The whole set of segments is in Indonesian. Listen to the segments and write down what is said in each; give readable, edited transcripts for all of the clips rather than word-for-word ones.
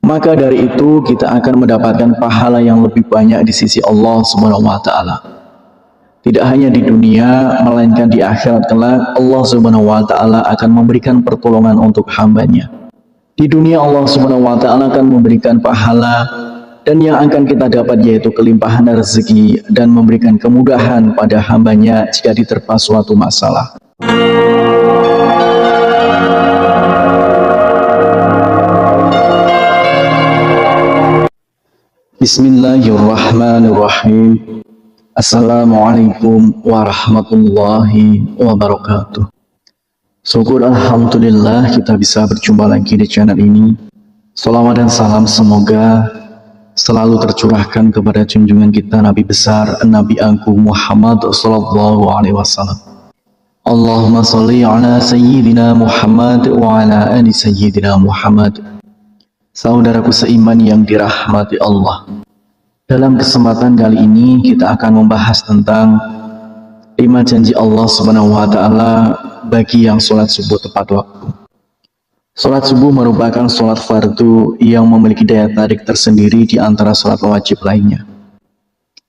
maka dari itu kita akan mendapatkan pahala yang lebih banyak di sisi Allah Subhanahu wa taala. Tidak hanya di dunia, melainkan di akhirat kelak Allah Subhanahu wa taala akan memberikan pertolongan untuk hambanya. Di dunia Allah Subhanahu wa taala akan memberikan pahala, dan yang akan kita dapat yaitu kelimpahan rezeki dan memberikan kemudahan pada hambanya jika diterpa suatu masalah. Bismillahirrahmanirrahim. Assalamualaikum warahmatullahi wabarakatuh. Syukur alhamdulillah kita bisa berjumpa lagi di channel ini. Salawat dan salam semoga selalu tercurahkan kepada junjungan kita Nabi besar Nabi Agung Muhammad sallallahu alaihi wasallam. Allahumma sholli ala sayyidina Muhammad wa ala ali sayyidina Muhammad. Saudaraku seiman yang dirahmati Allah, dalam kesempatan kali ini kita akan membahas tentang 5 janji Allah Subhanahu wa taala bagi yang sholat subuh tepat waktu. Sholat subuh merupakan sholat fardu yang memiliki daya tarik tersendiri di antara sholat wajib lainnya.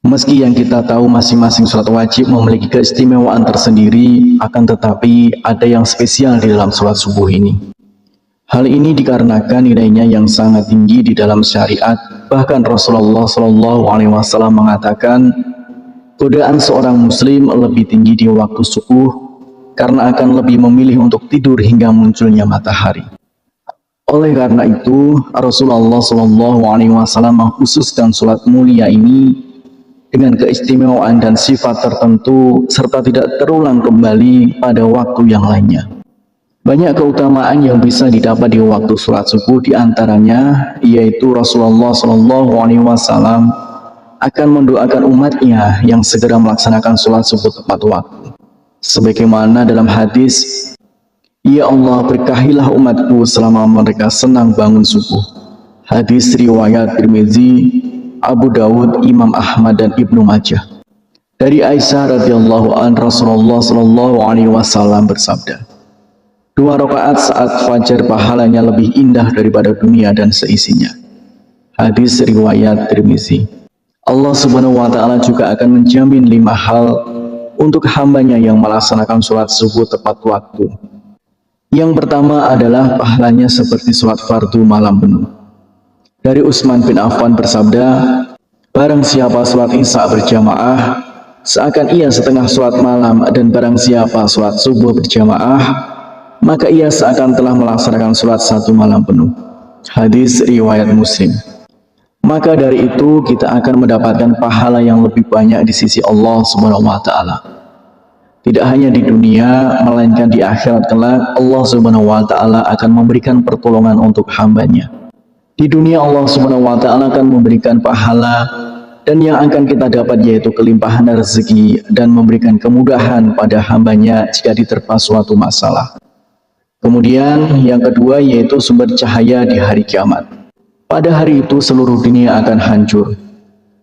Meski yang kita tahu masing-masing sholat wajib memiliki keistimewaan tersendiri, akan tetapi ada yang spesial di dalam sholat subuh ini. Hal ini dikarenakan nilainya yang sangat tinggi di dalam syariat. Bahkan Rasulullah Shallallahu Alaihi Wasallam mengatakan, godaan seorang muslim lebih tinggi di waktu subuh karena akan lebih memilih untuk tidur hingga munculnya matahari. Oleh karena itu, Rasulullah Shallallahu Alaihi Wasallam mengkhususkan sholat mulia ini dengan keistimewaan dan sifat tertentu serta tidak terulang kembali pada waktu yang lainnya. Banyak keutamaan yang bisa didapat di waktu sholat subuh, diantaranya yaitu Rasulullah Shallallahu Alaihi Wasallam akan mendoakan umatnya yang segera melaksanakan sholat subuh tepat waktu. Sebagaimana dalam hadis, "Ya Allah, berkahilah umatku selama mereka senang bangun subuh." Hadis riwayat Tirmizi, Abu Dawud, Imam Ahmad dan Ibnu Majah. Dari Aisyah radhiyallahu anha, Rasulullah Shallallahu Alaihi Wasallam bersabda, 2 rakaat saat fajar pahalanya lebih indah daripada dunia dan seisinya. Hadis riwayat Tirmizi. Allah Subhanahu wa taala juga akan menjamin 5 hal untuk hambanya yang melaksanakan sholat subuh tepat waktu. Yang pertama adalah pahalanya seperti sholat fardu malam penuh. Dari Utsman bin Affan bersabda, barang siapa sholat isya berjamaah seakan ia setengah sholat malam, dan barang siapa sholat subuh berjamaah maka ia seakan telah melaksanakan sholat 1 malam penuh. Hadis riwayat Muslim. Maka dari itu kita akan mendapatkan pahala yang lebih banyak di sisi Allah Subhanahu wa taala. Tidak hanya di dunia, melainkan di akhirat kelak Allah Subhanahu wa taala akan memberikan pertolongan untuk hambanya. Di dunia Allah Subhanahu wa taala akan memberikan pahala, dan yang akan kita dapat yaitu kelimpahan rezeki dan memberikan kemudahan pada hambanya jika diterpa suatu masalah. Kemudian yang kedua yaitu sumber cahaya di hari kiamat. Pada hari itu seluruh dunia akan hancur.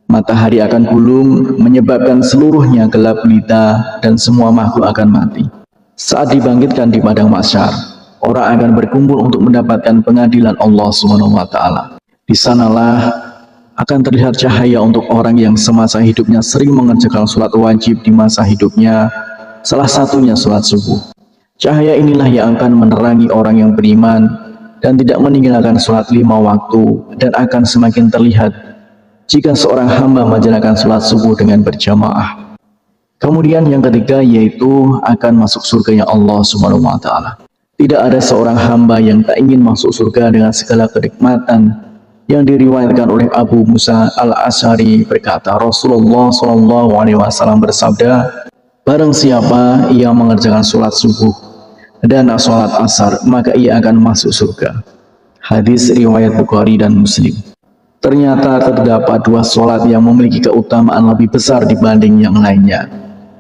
Matahari akan gulung menyebabkan seluruhnya gelap gulita dan semua makhluk akan mati. Saat dibangkitkan di padang mahsyar, orang akan berkumpul untuk mendapatkan pengadilan Allah Subhanahu wa taala. Di sanalah akan terlihat cahaya untuk orang yang semasa hidupnya sering mengerjakan sholat wajib di masa hidupnya, salah satunya sholat subuh. Cahaya inilah yang akan menerangi orang yang beriman dan tidak meninggalkan sholat 5 waktu, dan akan semakin terlihat jika seorang hamba menjalankan sholat subuh dengan berjamaah. Kemudian yang ketiga yaitu akan masuk surganya Allah Subhanahu wa taala. Tidak ada seorang hamba yang tak ingin masuk surga dengan segala kenikmatan. Yang diriwayatkan oleh Abu Musa al-Asy'ari berkata, Rasulullah Shallallahu Alaihi Wasallam bersabda, barang siapa yang mengerjakan sholat subuh dan sholat asar, maka ia akan masuk surga. Hadis riwayat Bukhari dan Muslim. Ternyata terdapat 2 sholat yang memiliki keutamaan lebih besar dibanding yang lainnya.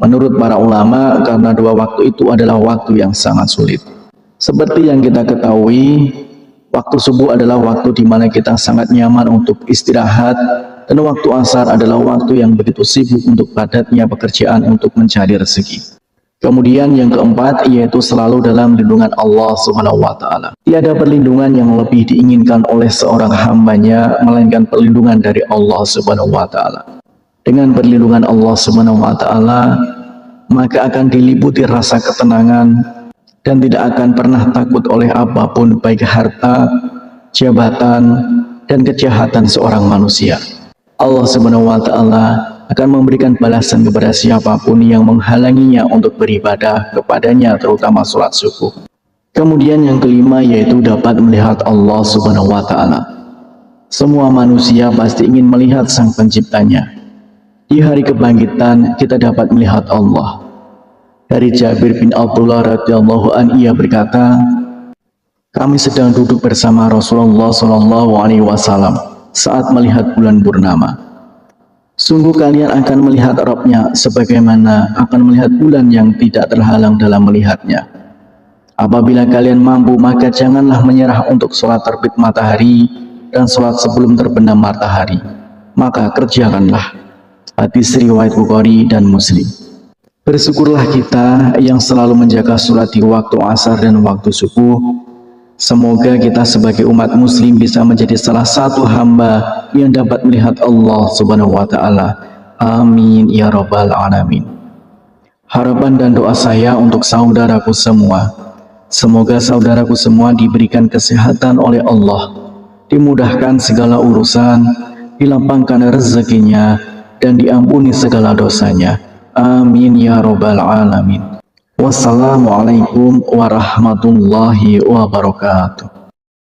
Menurut para ulama, karena 2 waktu itu adalah waktu yang sangat sulit. Seperti yang kita ketahui, waktu subuh adalah waktu di mana kita sangat nyaman untuk istirahat, dan waktu asar adalah waktu yang begitu sibuk untuk padatnya pekerjaan untuk mencari rezeki. Kemudian yang keempat yaitu selalu dalam lindungan Allah Subhanahu wa taala. Tiada perlindungan yang lebih diinginkan oleh seorang hambanya melainkan perlindungan dari Allah Subhanahu wa taala. Dengan perlindungan Allah Subhanahu wa taala, maka akan diliputi rasa ketenangan dan tidak akan pernah takut oleh apapun, baik harta, jabatan, dan kejahatan seorang manusia. Allah Subhanahu wa taala akan memberikan balasan kepada siapapun yang menghalanginya untuk beribadah kepadanya, terutama sholat subuh. Kemudian yang kelima yaitu dapat melihat Allah Subhanahu wa taala. Semua manusia pasti ingin melihat Sang Penciptanya. Di hari kebangkitan kita dapat melihat Allah. Dari Jabir bin Abdullah radhiyallahu anhu, ia berkata, kami sedang duduk bersama Rasulullah SAW saat melihat bulan purnama. Sungguh kalian akan melihat Rabb-nya sebagaimana akan melihat bulan yang tidak terhalang dalam melihatnya. Apabila kalian mampu, maka janganlah menyerah untuk sholat terbit matahari dan sholat sebelum terbenam matahari. Maka kerjakanlah. Hadis riwayat Bukhari dan Muslim. Bersyukurlah kita yang selalu menjaga sholat di waktu asar dan waktu subuh. Semoga kita sebagai umat muslim bisa menjadi salah satu hamba yang dapat melihat Allah Subhanahu wa taala. Amin ya rabbal alamin. Harapan dan doa saya untuk saudaraku semua, semoga saudaraku semua diberikan kesehatan oleh Allah, dimudahkan segala urusan, dilapangkan rezekinya, dan diampuni segala dosanya. Amin ya rabbal alamin. Wassalamualaikum warahmatullahi wabarakatuh.